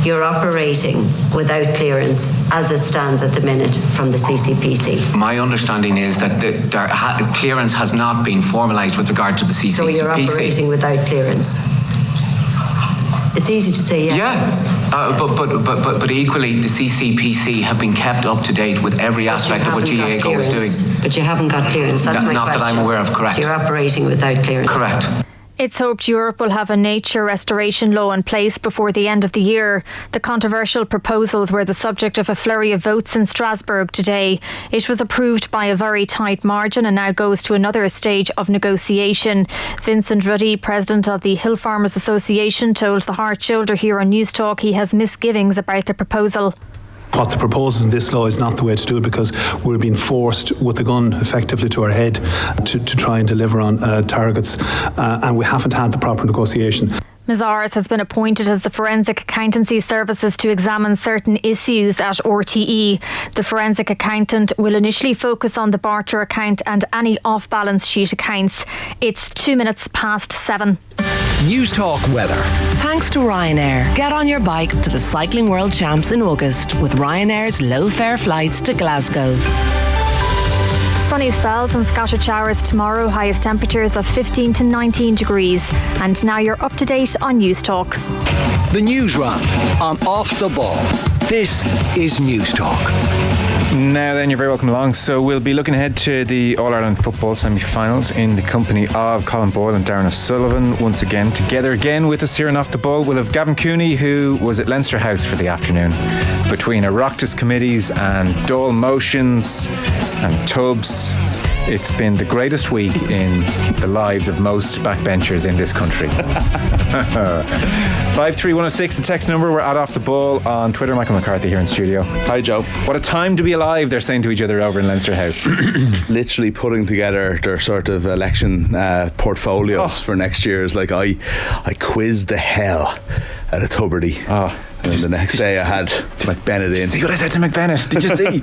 you're operating without clearance as it stands at the minute from the CCPC. My understanding is that clearance has not been formalised with regard to the CCPC. So you're operating without clearance. It's easy to say yes. Yeah, but equally, the CCPC have been kept up to date with every aspect of what GAA is doing. But you haven't got clearance. That's my question. Not that I'm aware of. Correct. So you're operating without clearance. Correct. It's hoped Europe will have a nature restoration law in place before the end of the year. The controversial proposals were the subject of a flurry of votes in Strasbourg today. It was approved by a very tight margin and now goes to another stage of negotiation. Vincent Ruddy, president of the Hill Farmers Association, told the Heart Shoulder here on News Talk he has misgivings about the proposal. What the proposals in this law is not the way to do it, because we're being forced with a gun effectively to our head to try and deliver on targets, and we haven't had the proper negotiation. Ms Ars has been appointed as the Forensic Accountancy Services to examine certain issues at RTE. The forensic accountant will initially focus on the barter account and any off-balance sheet accounts. It's 7:02. News Talk weather. Thanks to Ryanair. Get on your bike to the Cycling World Champs in August with Ryanair's low-fare flights to Glasgow. Sunny spells and scattered showers tomorrow, highest temperatures of 15 to 19 degrees. And now you're up to date on News Talk. The Newsround on Off the Ball. This is News Talk. Now then, you're very welcome along. So we'll be looking ahead to the All-Ireland football semi-finals in the company of Colin Boyle and Darren O'Sullivan once again. Together again with us here on Off the Ball, we'll have Gavin Cooney, who was at Leinster House for the afternoon. Between Oireachtas committees and Dáil motions and tubs, it's been the greatest week in the lives of most backbenchers in this country. 53106, the text number. We're at Off the Ball on Twitter. Michael McCarthy here in studio. Hi, Joe. What a time to be alive, they're saying to each other over in Leinster House. Literally putting together their sort of election portfolios for next year. Is like I quizzed the hell out of Tuberty. And the next day I had McBennett in. See what I said to McBennett? Did you see?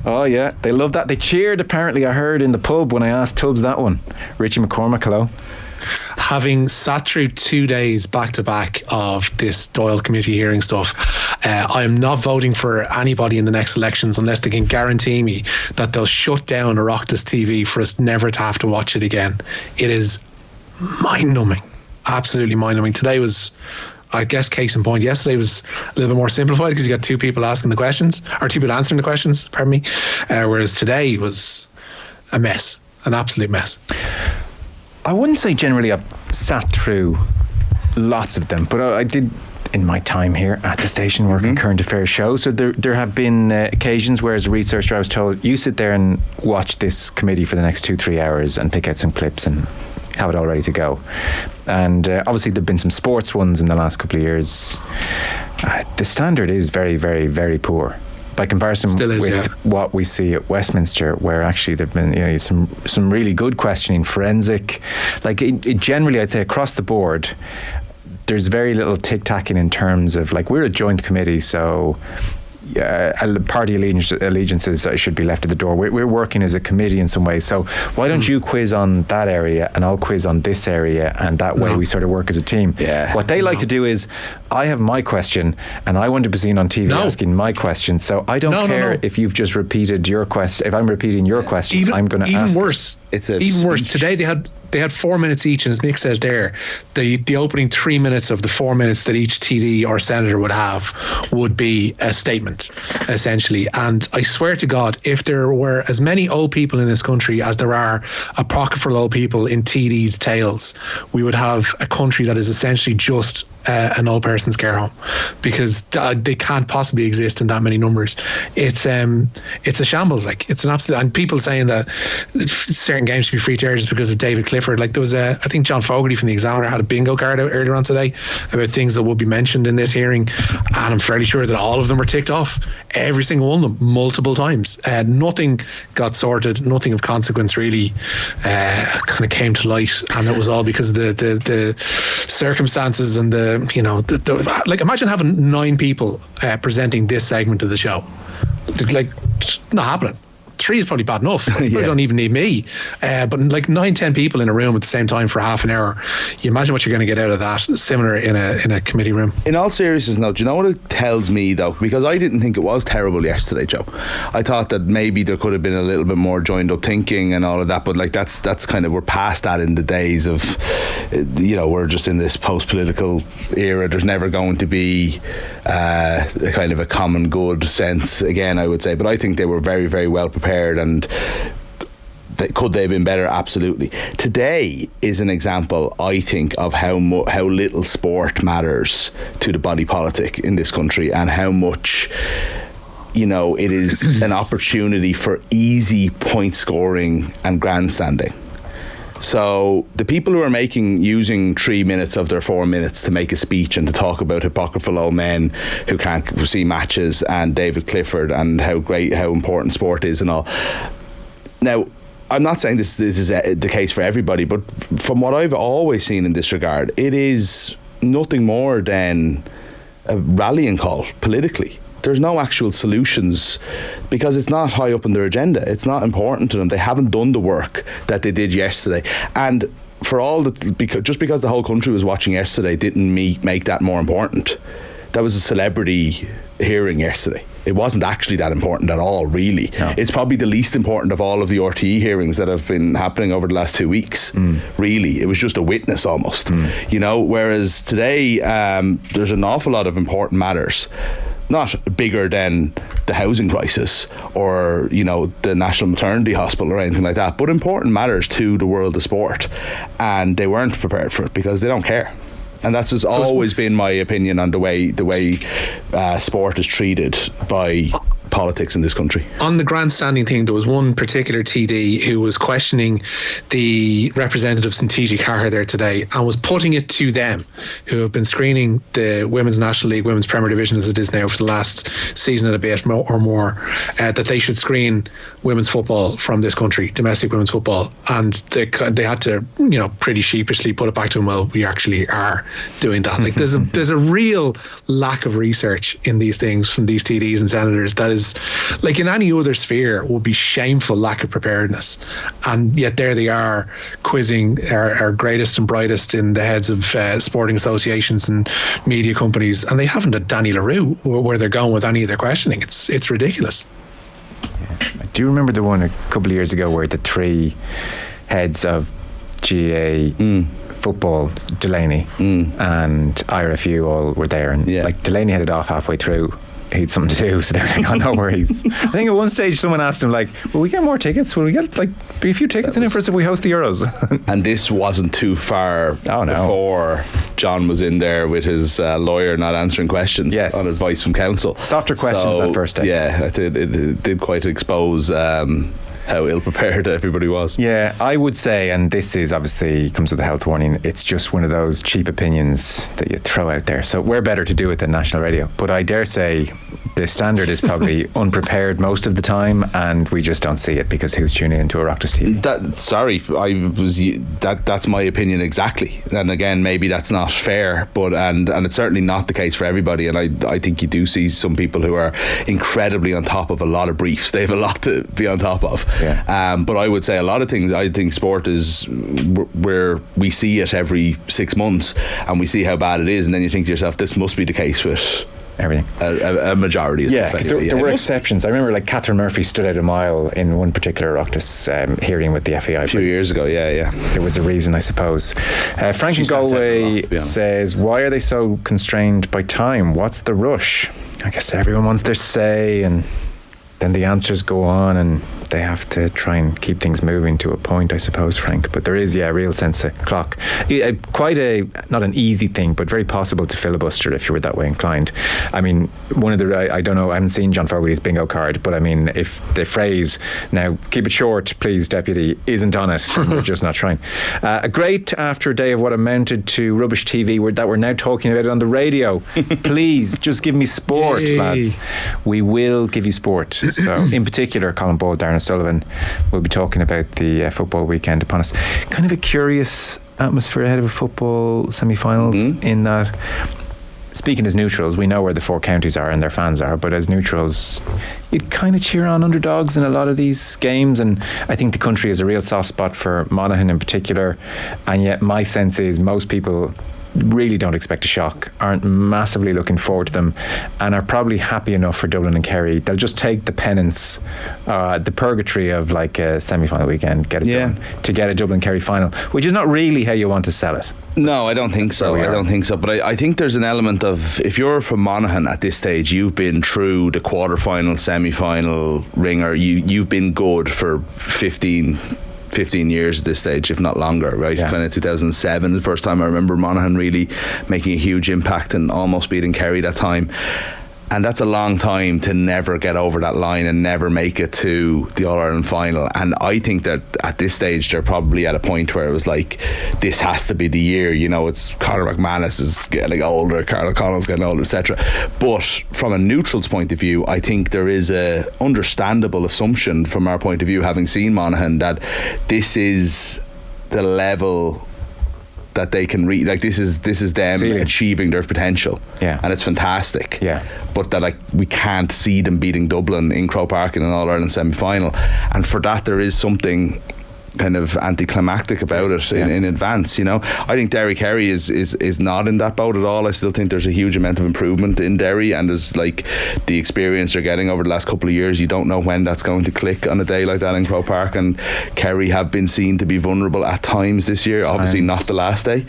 Oh yeah, they love that. They cheered, apparently, I heard in the pub when I asked Tubbs that one. Richie McCormack, hello. Having sat through 2 days back to back of this Dáil committee hearing stuff, I am not voting for anybody in the next elections unless they can guarantee me that they'll shut down Oireachtas TV for us never to have to watch it again. It is mind-numbing, absolutely mind-numbing. Today was, I guess, case in point. Yesterday was a little bit more simplified because you got two people asking the questions, or two people answering the questions, pardon me, whereas today was a mess, an absolute mess. I wouldn't say generally I've sat through lots of them, but I did in my time here at the station working current affairs show. So there have been occasions where, as a researcher, I was told, you sit there and watch this committee for the next 2-3 hours and pick out some clips and have it all ready to go. And obviously there have been some sports ones in the last couple of years. The standard is very, very, very poor by comparison with what we see at Westminster, where actually there've been some really good questioning, forensic, like it generally, I'd say across the board, there's very little tic-tacking in terms of, like, we're a joint committee, so party allegiances should be left at the door. We're working as a committee in some ways, so why don't you quiz on that area and I'll quiz on this area, and that way we sort of work as a team. What they like to do is, I have my question and I want to be seen on TV asking my question, so I don't care if you've just repeated your question. If I'm repeating your question, I'm going to ask. Even worse. Even worse. Today they had 4 minutes each, and as Mick says there, the opening 3 minutes of the 4 minutes that each TD or senator would have would be a statement, essentially. And I swear to God, if there were as many old people in this country as there are a pocket full of old people in TD's tails, we would have a country that is essentially just an old person's care home, because they can't possibly exist in that many numbers. It's a shambles. Like, it's an absolute. And people saying that certain games should be free to air just because of David Clifford. Like, there was I think John Fogarty from the Examiner had a bingo card out earlier on today about things that will be mentioned in this hearing, and I'm fairly sure that all of them were ticked off, every single one of them, multiple times. Nothing got sorted, nothing of consequence really kind of came to light, and it was all because of the circumstances and like, imagine having 9 people presenting this segment of the show. Like, not happening. 3 is probably bad enough. You don't even need me. But like 9-10 people in a room at the same time for half an hour, you imagine what you're going to get out of that. Similar in a committee room. In all seriousness, now, do you know what it tells me though? Because I didn't think it was terrible yesterday, Joe. I thought that maybe there could have been a little bit more joined up thinking and all of that, but like that's kind of, we're past that in the days of, we're just in this post-political era. There's never going to be a kind of a common good sense again, I would say. But I think they were very, very well prepared, and could they have been better? Absolutely. Today is an example, I think, of how little sport matters to the body politic in this country, and how much it is an opportunity for easy point scoring and grandstanding. So the people who are using 3 minutes of their 4 minutes to make a speech and to talk about hypocritical old men who can't see matches, and David Clifford, and how important sport is and all. Now, I'm not saying this is the case for everybody, but from what I've always seen in this regard, it is nothing more than a rallying call politically. There's no actual solutions, because it's not high up on their agenda. It's not important to them. They haven't done the work that they did yesterday. And just because the whole country was watching yesterday didn't make that more important. That was a celebrity hearing yesterday. It wasn't actually that important at all, really. No. It's probably the least important of all of the RTE hearings that have been happening over the last 2 weeks. Really, it was just a witness almost. Whereas today there's an awful lot of important matters, not bigger than the housing crisis or the National Maternity Hospital or anything like that, but important matters to the world of sport, and they weren't prepared for it because they don't care. And that's just always been my opinion on the way sport is treated by politics in this country. On the grandstanding thing, there was one particular TD who was questioning the representatives in TG Carr there today, and was putting it to them, who have been screening the Women's National League, Women's Premier Division as it is now for the last season and a bit or more, that they should screen women's football from this country, domestic women's football. And they had to, pretty sheepishly put it back to them, well, we actually are doing that. Like there's a real lack of research in these things from these TDs and senators that is, like in any other sphere, would be shameful lack of preparedness. And yet there they are quizzing our greatest and brightest in the heads of sporting associations and media companies, and they haven't a Danny LaRue where they're going with any of their questioning. It's ridiculous. I do remember the one a couple of years ago where the 3 heads of GAA football, Delaney and IRFU, all were there, and Delaney headed off halfway through. He had something to do, so they're like, oh, no worries. I think at one stage someone asked him, like, will we get more tickets? Will we get a few tickets in it for us if we host the Euros? And this wasn't too far before John was in there with his lawyer not answering questions on advice from counsel. Softer questions that first day. Yeah, it did quite expose how ill-prepared everybody was. Yeah, I would say, and this is obviously comes with a health warning, it's just one of those cheap opinions that you throw out there. So we're better to do it than national radio. But I dare say the standard is probably unprepared most of the time, and we just don't see it because who's tuning into a Oireachtas TV? That's my opinion exactly. And again, maybe that's not fair, but and it's certainly not the case for everybody. And I think you do see some people who are incredibly on top of a lot of briefs. They have a lot to be on top of. Yeah. But I would say a lot of things, I think sport is where we see it every 6 months and we see how bad it is, and then you think to yourself, this must be the case with everything. A majority. Yeah, there were exceptions. I remember Catherine Murphy stood out a mile in one particular Oireachtas hearing with the FAI a few years ago. Yeah. There was a reason, I suppose. Frank in Galway says, why are they so constrained by time? What's the rush? I guess everyone wants their say, and then the answers go on and they have to try and keep things moving to a point, I suppose, Frank. But there is, a real sense of clock. Quite not an easy thing, but very possible to filibuster if you were that way inclined. I mean, one of the, I don't know, I haven't seen John Fogarty's bingo card, but I mean, if the phrase, now keep it short, please, Deputy, isn't on it, then we're just not trying. A great after a day of what amounted to rubbish TV that we're now talking about it on the radio. Please, just give me sport, lads. We will give you sport. So, in particular, Colin Ball, Darren Sullivan will be talking about the football weekend upon us. Kind of a curious atmosphere ahead of a football semi-finals in that speaking as neutrals, we know where the four counties are and their fans are, but as neutrals, you'd kind of cheer on underdogs in a lot of these games, and I think the country is a real soft spot for Monaghan in particular, and yet my sense is most people really don't expect a shock, aren't massively looking forward to them, and are probably happy enough for Dublin and Kerry. They'll just take the penance, the purgatory of like a semi-final weekend, get it done, to get a Dublin-Kerry final, which is not really how you want to sell it. No, I don't think so. I don't think so. But I think there's an element of, if you're from Monaghan at this stage, you've been through the quarter-final, semi-final ringer. You've been good for 15 years at this stage, if not longer, right? Yeah. Kind of 2007, the first time I remember Monaghan really making a huge impact and almost beating Kerry that time. And that's a long time to never get over that line and never make it to the All-Ireland final. And I think that at this stage they're probably at a point where it was like, this has to be the year. You know, it's Conor McManus is getting older, Carl O'Connell's getting older, etc. But from a neutral's point of view, I think there is a understandable assumption from our point of view, having seen Monaghan, that this is the level that they can reach. Like, this is them achieving their potential, and it's fantastic. But that, like, we can't see them beating Dublin in Croke Park in an All-Ireland semi-final, and for that there is something kind of anticlimactic about it in advance. You know, I think Derry Kerry is not in that boat at all. I still think there's a huge amount of improvement in Derry, and there's like the experience they're getting over the last couple of years. You don't know when that's going to click on a day like that in Croke Park, and Kerry have been seen to be vulnerable at times this year. Obviously not the last day.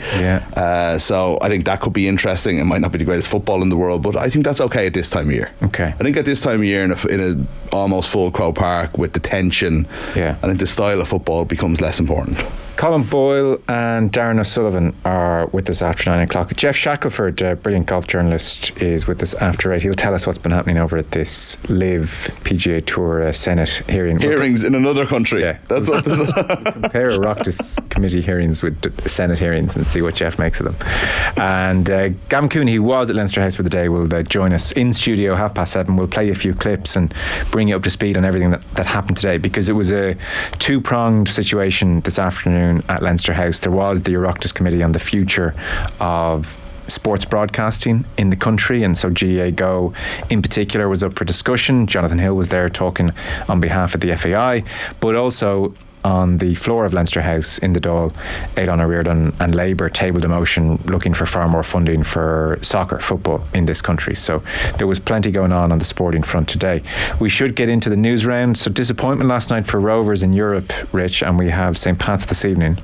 So I think that could be interesting. It might not be the greatest football in the world, but I think that's okay at this time of year. I think at this time of year in a almost full Croke Park with the tension, I think the style of football becomes less important. Colin Boyle and Darren O'Sullivan are with us after 9 o'clock. Jeff Shackelford, a brilliant golf journalist, is with us after 8. He'll tell us what's been happening over at this LIV PGA Tour Senate hearing. Hearings in another country. That's what compare Oireachtas committee hearings with Senate hearings and see what Jeff makes of them. And Gavin Cooney, who was at Leinster House for the day, will join us in studio 7:30. We'll play a few clips and bring you up to speed on everything that happened today, because it was a two-pronged situation this afternoon at Leinster House. There was the Oireachtas Committee on the future of sports broadcasting in the country, and so GAA Go in particular was up for discussion. Jonathan Hill was there talking on behalf of the FAI, but also on the floor of Leinster House in the Dáil, Aidan O'Riordan and Labour tabled a motion looking for far more funding for soccer, football in this country. So there was plenty going on the sporting front today. We should get into the news round. So disappointment last night for Rovers in Europe, Rich, and we have St. Pat's this evening.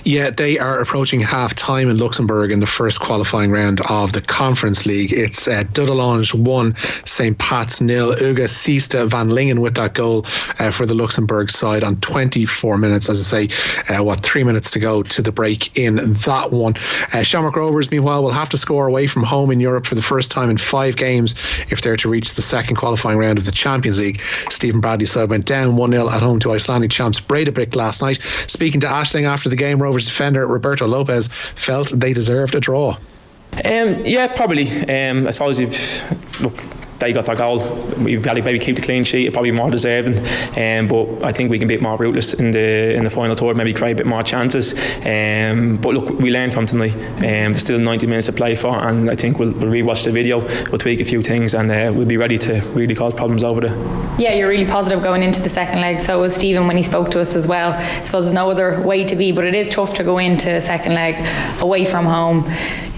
Yeah, they are approaching half time in Luxembourg in the first qualifying round of the Conference League. It's Dudelange 1, St. Pat's 0. Uga Sista Van Lingen with that goal for the Luxembourg side on 24 minutes. As I say, 3 minutes to go to the break in that one. Shamrock Rovers, meanwhile, will have to score away from home in Europe for the first time in 5 games if they're to reach the second qualifying round of the Champions League. Stephen Bradley's side went down 1-0 at home to Icelandic champs Breidablik last night. Speaking to Aisling after the game, Rovers defender Roberto Lopez felt they deserved a draw. Yeah, probably. I suppose they got their goal. We maybe keep the clean sheet. Probably more deserving. But I think we can be a bit more ruthless in the final third. Maybe create a bit more chances. But look, we learned from tonight. There's still 90 minutes to play for, and I think we'll rewatch the video. We'll tweak a few things, and we'll be ready to really cause problems over there. Yeah, you're really positive going into the second leg. So was Stephen when he spoke to us as well. I suppose there's no other way to be, but it is tough to go into a second leg away from home,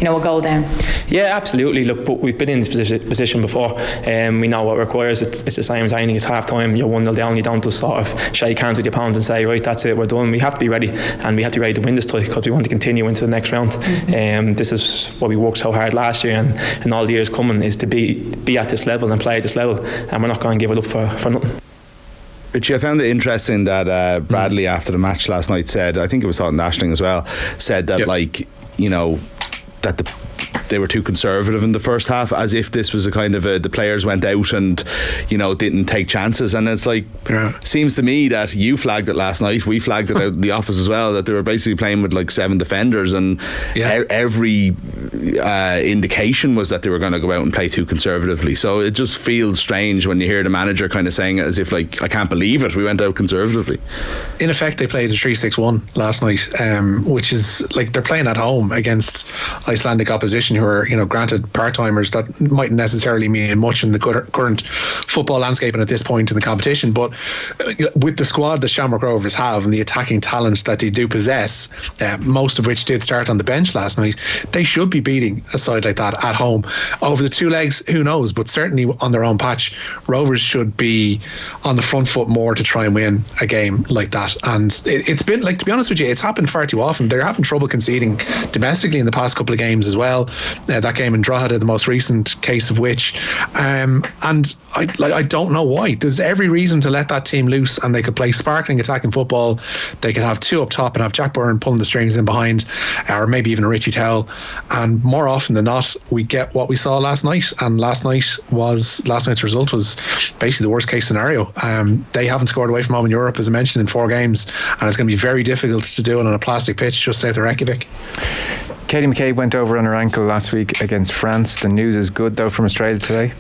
a goal down. Yeah, absolutely. Look, but we've been in this position before. We know what it requires. It's the same as anything. It's half time, you're 1-0 down. You don't just sort of shake hands with your opponent and say, right, that's it, we're done. We have to be ready, and we have to be ready to win this tie because we want to continue into the next round. This is what we worked so hard last year and all the years coming, is to be at this level and play at this level, and we're not going to give it up for nothing. Richie, I found it interesting that Bradley after the match last night said, I think it was Thought and Ashling as well, said that that they were too conservative in the first half, as if this was a kind of the players went out and didn't take chances. And it's like, seems to me that you flagged it last night, we flagged it out in the office as well, that they were basically playing with like 7 defenders, and every indication was that they were going to go out and play too conservatively. So it just feels strange when you hear the manager kind of saying it as if like, I can't believe it, we went out conservatively. In effect, they played a 3-6-1 last night, which is like they're playing at home against Icelandic opposition. association who are, granted part-timers, that mightn't necessarily mean much in the current football landscape and at this point in the competition, but with the squad that Shamrock Rovers have and the attacking talents that they do possess, most of which did start on the bench last night, they should be beating a side like that at home. Over the two legs, who knows, but certainly on their own patch, Rovers should be on the front foot more to try and win a game like that. And it's been, like, to be honest with you, it's happened far too often. They're having trouble conceding domestically in the past couple of games as well. That game in Drogheda, the most recent case of which, and I don't know why. There's every reason to let that team loose, and they could play sparkling attacking football. They could have two up top and have Jack Byrne pulling the strings in behind, or maybe even a Richie Towell, and more often than not we get what we saw last night. And last night's result was basically the worst case scenario. They haven't scored away from home in Europe, as I mentioned, in 4 games, and it's going to be very difficult to do it on a plastic pitch just south of Reykjavik. Katie McCabe went over on her ankle last week against France. The news is good though from Australia today.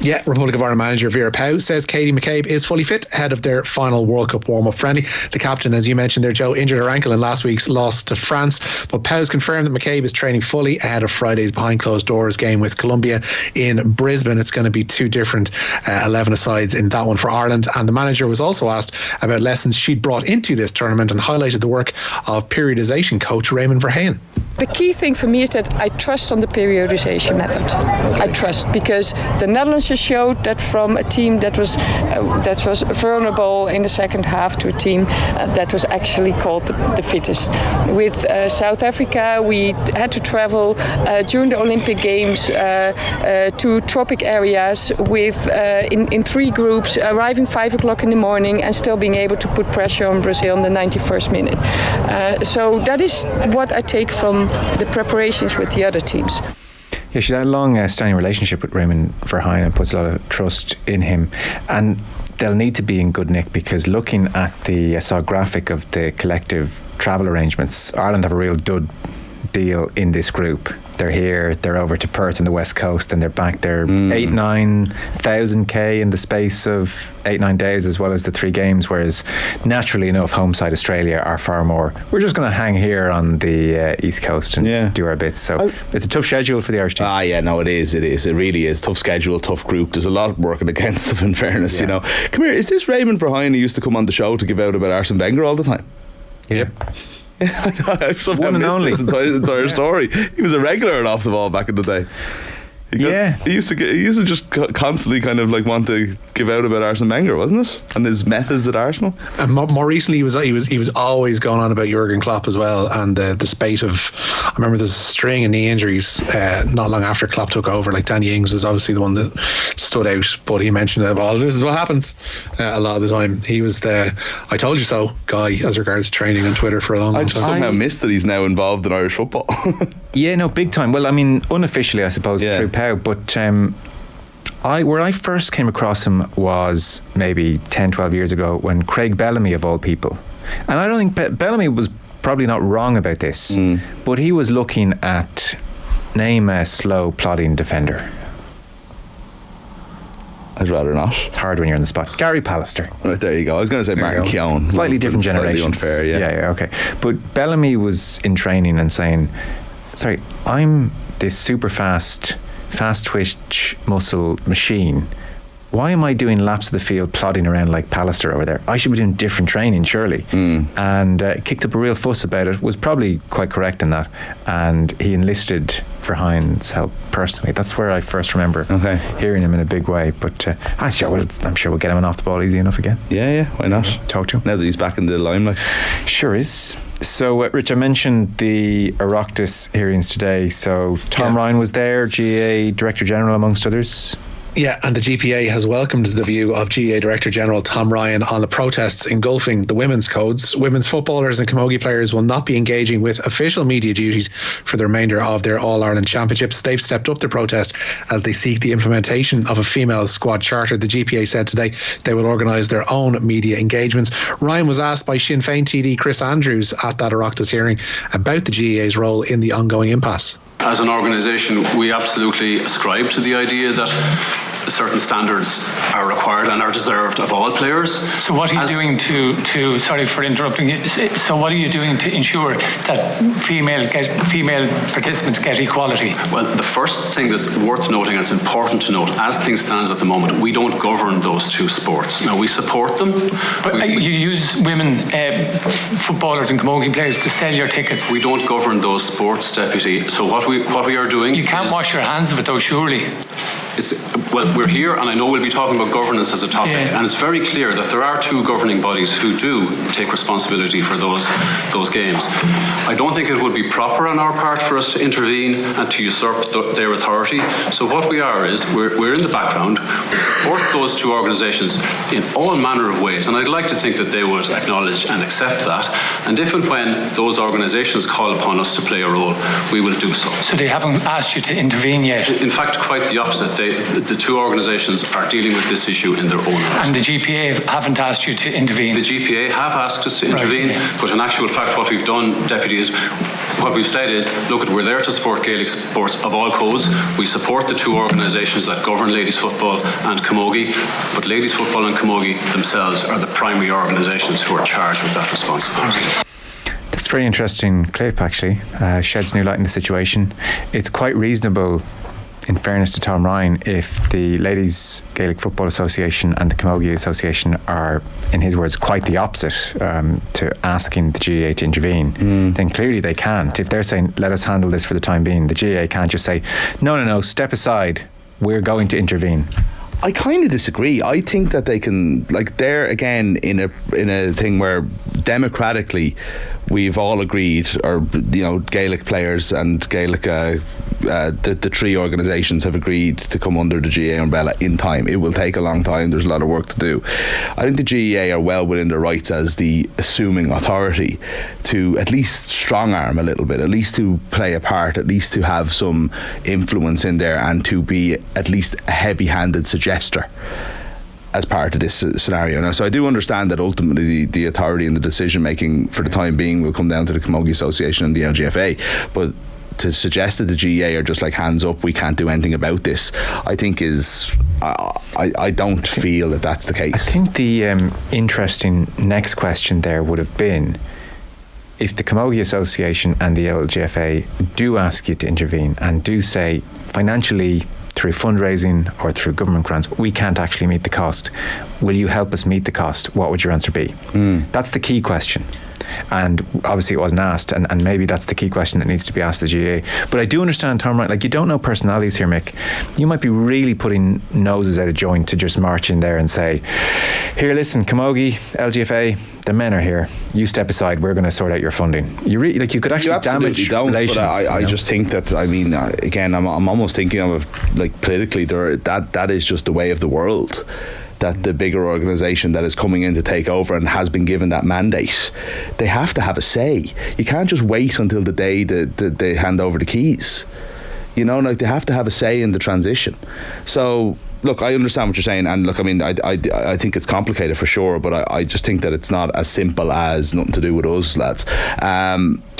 Yeah, Republic of Ireland manager Vera Pauw says Katie McCabe is fully fit ahead of their final World Cup warm-up friendly. The captain, as you mentioned there, Joe, injured her ankle in last week's loss to France, but Pauw's confirmed that McCabe is training fully ahead of Friday's behind closed doors game with Colombia in Brisbane. It's going to be 2 different 11-a-sides in that one for Ireland. And the manager was also asked about lessons she'd brought into this tournament and highlighted the work of periodisation coach Raymond Verheyen. The key thing for me is that I trust on the periodisation method. I trust because the Netherlands has showed that from a team that was vulnerable in the second half to a team that was actually called the fittest. With South Africa, we had to travel during the Olympic Games to tropic areas with in 3 groups, arriving 5 o'clock in the morning and still being able to put pressure on Brazil in the 91st minute. So that is what I take from the preparations with the other teams. Yeah, she's had a long standing relationship with Raymond Verheyen and puts a lot of trust in him, and they'll need to be in good nick, because looking at I saw a graphic of the collective travel arrangements, Ireland have a real dud deal in this group. They're here, they're over to Perth on the west coast, and they're back there 8,000-9,000 K in the space of 8-9 days, as well as the 3 games, whereas naturally enough home side Australia are far more, we're just going to hang here on the east coast and do our bits. So it's a tough schedule for the Irish team. It really is. Tough schedule, tough group. There's a lot working against them, in fairness. Come here, is this Raymond Verheyen who used to come on the show to give out about Arsene Wenger all the time? Yep. I've somehow missed this entire story. He was a regular at Off the Ball back in the day. He used to just constantly kind of like want to give out about Arsene Wenger, wasn't it? And his methods at Arsenal. And more recently, he was always going on about Jurgen Klopp as well, and the spate of, I remember there's a string of knee injuries not long after Klopp took over. Like Danny Ings was obviously the one that stood out, but he mentioned that, well, this is what happens a lot of the time. He was the "I told you so" guy as regards training on Twitter for a long time. I somehow missed that he's now involved in Irish football. Yeah, no, big time. Well, I mean, unofficially, I suppose, through Pauw, but where I first came across him was maybe 10-12 years ago, when Craig Bellamy, of all people, and I don't think Bellamy was probably not wrong about this, but he was looking at, name a slow plodding defender. I'd rather not. It's hard when you're on the spot. Gary Pallister. Right, there you go. I was going to say Martin Keown. Slightly different generation. Unfair, yeah, okay. But Bellamy was in training and saying, sorry, I'm this super fast twitch muscle machine. Why am I doing laps of the field plodding around like Pallister over there? I should be doing different training, surely. And kicked up a real fuss about it. Was probably quite correct in that. And he enlisted Verheyen's help personally. That's where I first remember hearing him in a big way. But I'm sure we'll get him on Off the Ball easy enough again. Yeah, why not? Talk to him. Now that he's back in the limelight. Sure is. So, Rich, I mentioned the Oireachtas hearings today. So, Tom Ryan was there, GAA Director General, amongst others. Yeah, and the GPA has welcomed the view of GAA Director General Tom Ryan on the protests engulfing the women's codes. Women's footballers and camogie players will not be engaging with official media duties for the remainder of their All-Ireland Championships. They've stepped up their protest as they seek the implementation of a female squad charter. The GPA said today they will organise their own media engagements. Ryan was asked by Sinn Féin TD Chris Andrews at that Oireachtas hearing about the GAA's role in the ongoing impasse. As an organisation, we absolutely ascribe to the idea that certain standards are required and are deserved of all players. So what are you doing to sorry for interrupting you, so what are you doing to ensure that female participants get equality? Well, the first thing that's worth noting, and it's important to note, as things stand at the moment, we don't govern those two sports. Now, we support them. But you use women footballers and camogie players to sell your tickets. We don't govern those sports, Deputy. So what we are doing... You can't wash your hands of it though, surely. Well, we're here, and I know we'll be talking about governance as a topic, and it's very clear that there are two governing bodies who do take responsibility for those games. I don't think it would be proper on our part for us to intervene and to usurp their authority. So what we are is we're in the background. We support those two organisations in all manner of ways, and I'd like to think that they would acknowledge and accept that. And if and when those organisations call upon us to play a role, we will do so. So they haven't asked you to intervene yet? In fact, quite the opposite. The two organisations are dealing with this issue in their own right. And the GPA haven't asked you to intervene? The GPA have asked us to intervene, but in actual fact what we've done, Deputy, is what we've said is, look, we're there to support Gaelic sports of all codes. We support the two organisations that govern ladies football and camogie, but ladies football and camogie themselves are the primary organisations who are charged with that responsibility. That's a very interesting clip, actually. Sheds new light in the situation. It's quite reasonable, in fairness to Tom Ryan, if the Ladies Gaelic Football Association and the Camogie Association are, in his words, quite the opposite to asking the GAA to intervene, then clearly they can't. If they're saying, let us handle this for the time being, the GAA can't just say, no, step aside, we're going to intervene. I kind of disagree. I think that they can, like, they're again in a thing where democratically we've all agreed, or Gaelic players and Gaelic the three organisations have agreed to come under the GAA umbrella in time. It will take a long time. There's a lot of work to do. I think the GAA are well within their rights as the assuming authority to at least strong arm a little bit, at least to play a part, at least to have some influence in there, and to be at least a heavy-handed suggester as part of this scenario. Now, so I do understand that ultimately the authority and the decision making for the time being will come down to the Camogie Association and the LGFA, but to suggest that the GAA are just like hands up, we can't do anything about this, I think is I don't feel that that's the case. I think the interesting next question there would have been, if the Camogie Association and the LGFA do ask you to intervene and do say financially, through fundraising or through government grants, we can't actually meet the cost, will you help us meet the cost? What would your answer be? That's the key question. And obviously it wasn't asked, and maybe that's the key question that needs to be asked the GAA. But I do understand, Tom, right, like, you don't know personalities here, Mick. You might be really putting noses out of joint to just march in there and say, here, listen, Camogie, LGFA, the men are here, you step aside, we're going to sort out your funding. You really, like, you could actually damage relations. But I just think that, I mean, again, I'm almost thinking of it, like, politically, that is just the way of the world. That the bigger organisation that is coming in to take over and has been given that mandate, they have to have a say. You can't just wait until the day that they hand over the keys. Like, they have to have a say in the transition. So, look, I understand what you're saying, and look, I mean, I think it's complicated for sure, but I just think that it's not as simple as nothing to do with us, lads.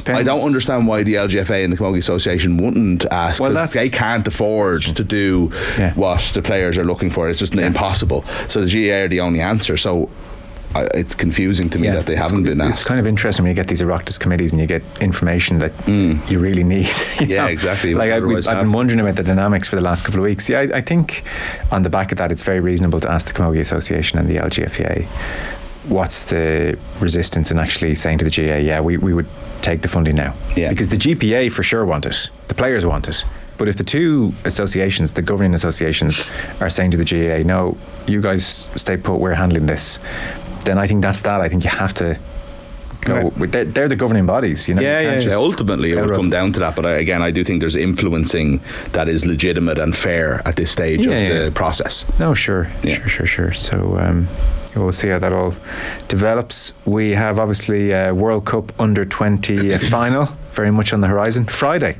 I don't understand why the LGFA and the Camogie Association wouldn't ask. Well, they can't afford to do what the players are looking for. It's just impossible. So the GAA are the only answer. So it's confusing to me that they haven't been asked. It's kind of interesting when you get these Oireachtas committees and you get information that you really need. Exactly. Like, I've been wondering about the dynamics for the last couple of weeks. Yeah, I think on the back of that, it's very reasonable to ask the Camogie Association and the LGFA, what's the resistance in actually saying to the GAA, we would take the funding now? Because the GPA for sure want it, the players want it. But if the two associations, the governing associations, are saying to the GAA, no, you guys stay put, we're handling this, then I think that's that. I think you have to go. They're the governing bodies, Ultimately, it will come down to that. But I do think there's influencing that is legitimate and fair at this stage of the process. No, sure. So we'll see how that all develops. We have obviously a World Cup under 20 final very much on the horizon. Friday,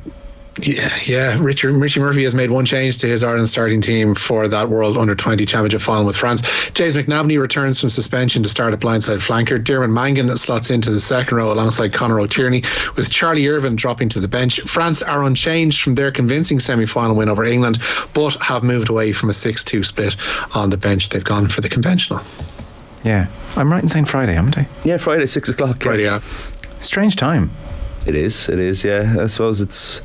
Yeah. Richie Murphy has made one change to his Ireland starting team for that World Under-20 Championship final with France. James McNabney returns from suspension to start at blindside flanker. Dermot Mangan slots into the second row alongside Conor O'Tierney, with Charlie Irvin dropping to the bench. France are unchanged from their convincing semi-final win over England, but have moved away from a 6-2 split on the bench. They've gone for the conventional. Yeah. I'm right in saying Friday, haven't I? Yeah, Friday, 6 o'clock. Friday, yeah. Strange time. It is, yeah. I suppose it's,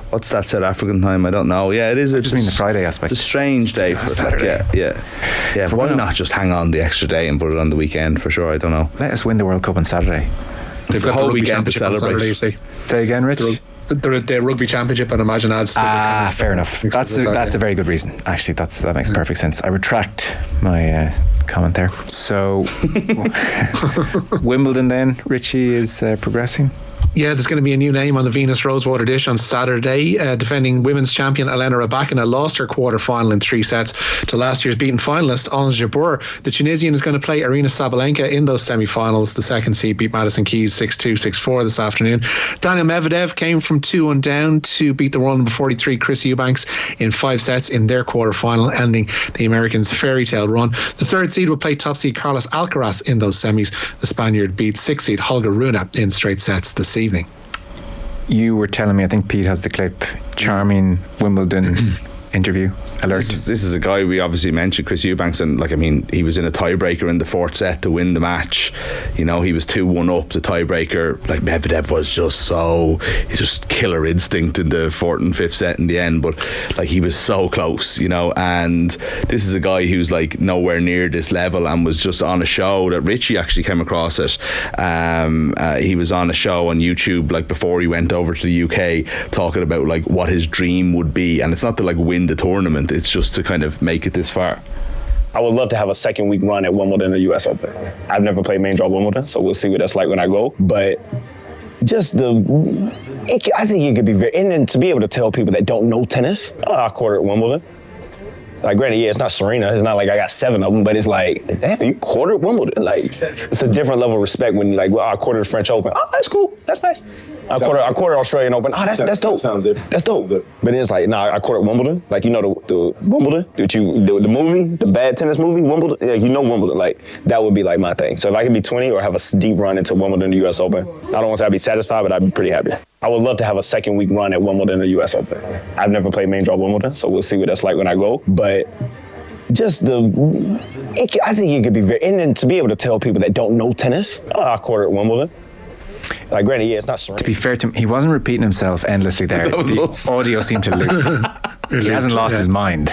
what's that, South African time? I don't know. Yeah, it is. I just mean the Friday aspect. It's a strange day for Saturday. Yeah. Why not just hang on the extra day and put it on the weekend for sure? I don't know. Let us win the World Cup on Saturday. They've got the whole weekend to celebrate. Saturday, you see. Say again, Rich? The rugby championship, I'd imagine, adds to fair enough. That's a very good reason. Actually, that makes perfect sense. I retract my comment there. So Wimbledon then, Richie is progressing. Yeah, there's going to be a new name on the Venus Rosewater dish on Saturday. Defending women's champion Elena Rybakina lost her quarter-final in 3 sets to last year's beaten finalist Ons Jabeur. The Tunisian is going to play Arina Sabalenka in those semi-finals. The second seed beat Madison Keys 6-2, 6-4 this afternoon. Daniil Medvedev came from 2-1 down to beat the world number 43 Chris Eubanks in 5 sets in their quarter-final, ending the Americans' fairy tale run. The third seed will play top seed Carlos Alcaraz in those semis. The Spaniard beat 6th seed Holger Rune in straight sets this evening. You were telling me, I think Pete has the clip, charming Wimbledon interview alert. This is a guy we obviously mentioned, Chris Eubanks, and he was in a tiebreaker in the 4th set to win the match. He was 2-1 up the tiebreaker. Medvedev was just killer instinct in the 4th and 5th set in the end, but he was so close, and this is a guy who's nowhere near this level and was just on a show that Richie actually came across it. He was on a show on YouTube before he went over to the UK, talking about what his dream would be, and it's not to win the tournament, it's just to kind of make it this far. I would love to have a second week run at Wimbledon or US Open. I've never played main draw Wimbledon, so we'll see what that's like when I go. But just I think it could be very, and then to be able to tell people that don't know tennis, I quartered at Wimbledon. Granted, it's not Serena. It's not I got 7 of them, but it's damn, you quartered Wimbledon. It's a different level of respect when you I quartered the French Open. Oh, that's cool. That's nice. I quartered Australian Open. Oh, that's dope. Sounds different. That's dope. But it's I quartered Wimbledon. The Wimbledon, the movie, the bad tennis movie, Wimbledon. Wimbledon. That would be my thing. So if I could be 20 or have a deep run into Wimbledon, the US Open, I don't want to say I'd be satisfied, but I'd be pretty happy. I would love to have a second week run at Wimbledon or US Open. I've never played main draw Wimbledon, so we'll see what that's like when I go. But just I think it could be very, and then to be able to tell people that don't know tennis, I quartered at Wimbledon. Granted, it's not Serena. To be fair to him, he wasn't repeating himself endlessly there. The audio seemed to loop. He hasn't lost his mind.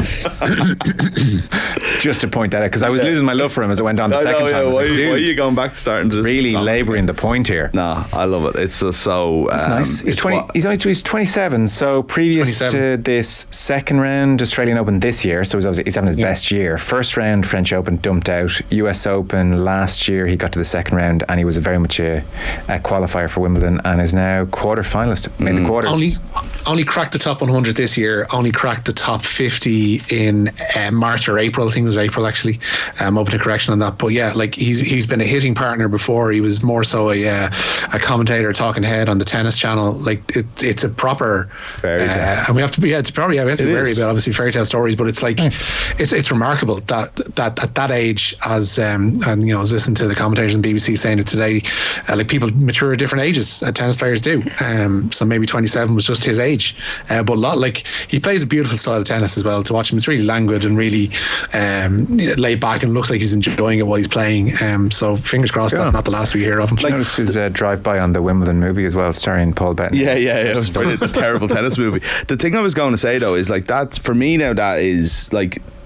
Just to point that out, because I was losing my love for him as it went on the second time. Why are you going back to starting to really labouring the point here? No, I love it. It's just so. It's nice. He's 27, so previous 27. To this second round Australian Open this year, so he's having his best year. First round French Open dumped out. US Open last year he got to the second round and he was very much a qualifier for Wimbledon and is now quarter finalist. Made the quarters. Only cracked the top 100 this year. Only cracked the top 50 in March or April. I think it was April actually. Open a correction on that, but he's been a hitting partner before. He was more so a commentator, talking head on the tennis channel. It's a proper and we have to be wary about obviously fairy tale stories, but it's it's remarkable that at that age, as I was listening to the commentators on BBC saying it today, people mature at different ages. Tennis players do. So maybe 27 was just his age. But he plays a beautiful style of tennis as well. To watch him, it's really languid and really laid back, and looks like he's enjoying it while he's playing. So fingers crossed that's not the last we hear of him. Did you notice his drive-by on the Wimbledon movie as well, starring Paul Bettany? Yeah, it was brilliant. It's a terrible tennis movie. The thing I was going to say though is that for me now, that is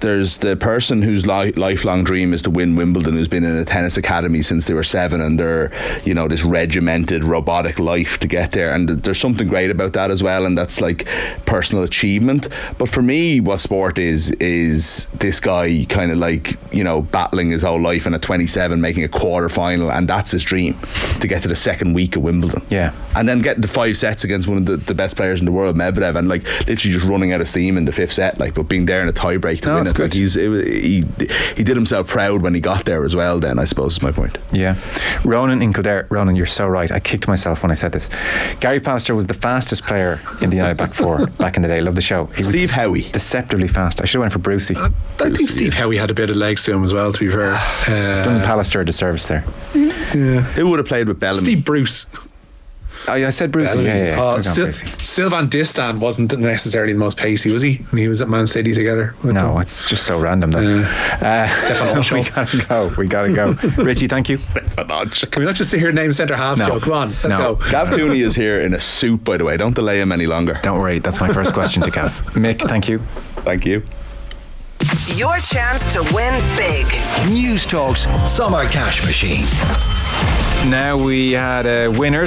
there's the person whose lifelong dream is to win Wimbledon, who's been in a tennis academy since they were 7, and they're this regimented robotic life to get there, and there's something great about that as well, and that's personal achievement. But for me, what sport is this guy kind of battling his whole life, and at 27 making a quarter final, and that's his dream, to get to the second week of Wimbledon, and then getting the 5 sets against one of the best players in the world, Medvedev, and literally just running out of steam in the 5th set, but being there in a tie break to win it. good. Like he did himself proud when he got there as well. Then I suppose is my point. Yeah, Ronan in Kildare. Ronan, you're so right. I kicked myself when I said this. Gary Pallister was the fastest player in the United back four back in the day. Love the show. He Steve Howie, deceptively fast. I should have went for Brucey. I think Steve Howie had a bit of legs to him as well. To be fair, done Pallister a disservice there. Yeah, who would have played with Bellamy? Steve Bruce. I said Brucey. Yeah. Sylvain Distan wasn't necessarily the most pacey, was he? When he was at Man City together. No, it's just so random though. We gotta go. Richie, thank you. Can we not just sit here and name centre halves? No. Come on, let's go. Gav Cooney is here in a suit, by the way. Don't delay him any longer. Don't worry, that's my first question to Gav. Mick, thank you. Thank you. Your chance to win big. News Talk's Summer Cash Machine. Now we had a winner.